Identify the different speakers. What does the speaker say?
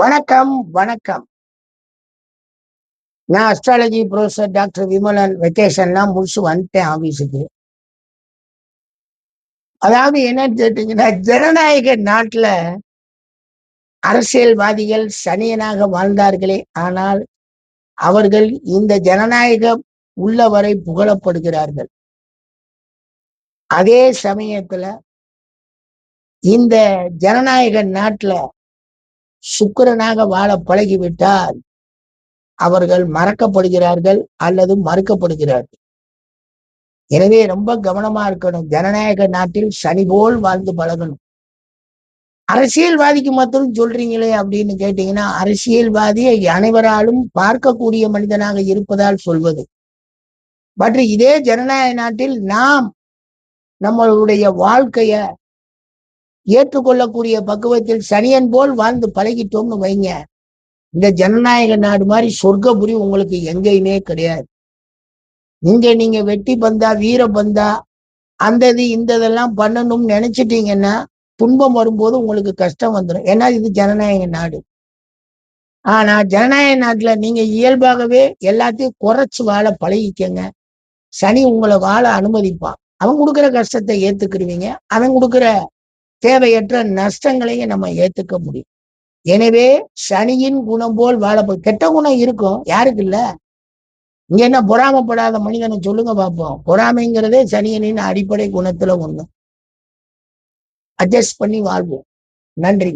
Speaker 1: வணக்கம், வணக்கம். நான் அஸ்ட்ராலஜி புரொஃபசர் டாக்டர் விமலன். வெக்கேஷன்லாம் முடிச்சு வந்துட்டேன் ஆபீஸுக்கு. அதாவது என்னன்னு கேட்டீங்கன்னா, ஜனநாயக நாட்டுல அரசியல்வாதிகள் சனியனாக வாழ்ந்தார்களே, ஆனால் அவர்கள் இந்த ஜனநாயகம் உள்ளவரை புகழப்படுகிறார்கள். அதே சமயத்துல இந்த ஜனநாயக நாட்டுல சுக்கிரனாக வாழ பழகிவிட்டால் அவர்கள் மறக்கப்படுகிறார்கள் அல்லது மறுக்கப்படுகிறார்கள். எனவே ரொம்ப கவனமா இருக்கணும். ஜனநாயக நாட்டில் சனி போல் வாழ்ந்து பழகணும். அரசியல்வாதிக்கு மட்டும் சொல்றீங்களே அப்படின்னு கேட்டீங்கன்னா, அரசியல்வாதியை அனைவராலும் பார்க்கக்கூடிய மனிதனாக இருப்பதால் சொல்வது. பட் இதே ஜனநாயக நாட்டில் நாம் நம்மளுடைய வாழ்க்கைய ஏற்றுக்கொள்ளக்கூடிய பக்குவத்தில் சனியன் போல் வாழ்ந்து பழகிட்டோம்னு வைங்க, இந்த ஜனநாயக நாடு மாதிரி சொர்க்கபுரி உங்களுக்கு எங்கேயுமே கிடையாது. இங்க நீங்க வெட்டி பந்தா வீர பந்தா அந்த இந்த இதெல்லாம் பண்ணணும்னு நினைச்சிட்டீங்கன்னா துன்பம் வரும்போது உங்களுக்கு கஷ்டம் வந்துடும். ஏன்னா இது ஜனநாயக நாடு. ஆனா ஜனநாயக நாட்டுல நீங்க இயல்பாகவே எல்லாத்தையும் குறைச்சு வாழ பழகிக்கங்க. சனி உங்களை வாழ அனுமதிப்பான். அவன் கொடுக்குற கஷ்டத்தை ஏத்துக்கிடுவீங்க. அவன் கொடுக்குற தேவையற்ற நஷ்டங்களையும் நம்ம ஏத்துக்க முடியும். எனவே சனியின் குணம் போல் வாழ கெட்ட குணம் இருக்கும், யாருக்கு இல்ல? இங்க என்ன பொறாமப்படாத மனிதனை சொல்லுங்க பார்ப்போம். பொறாமைங்கிறதே சனியனின் அடிப்படை குணத்துல ஒண்ணு. அட்ஜஸ்ட் பண்ணி வாழ்வோம். நன்றி.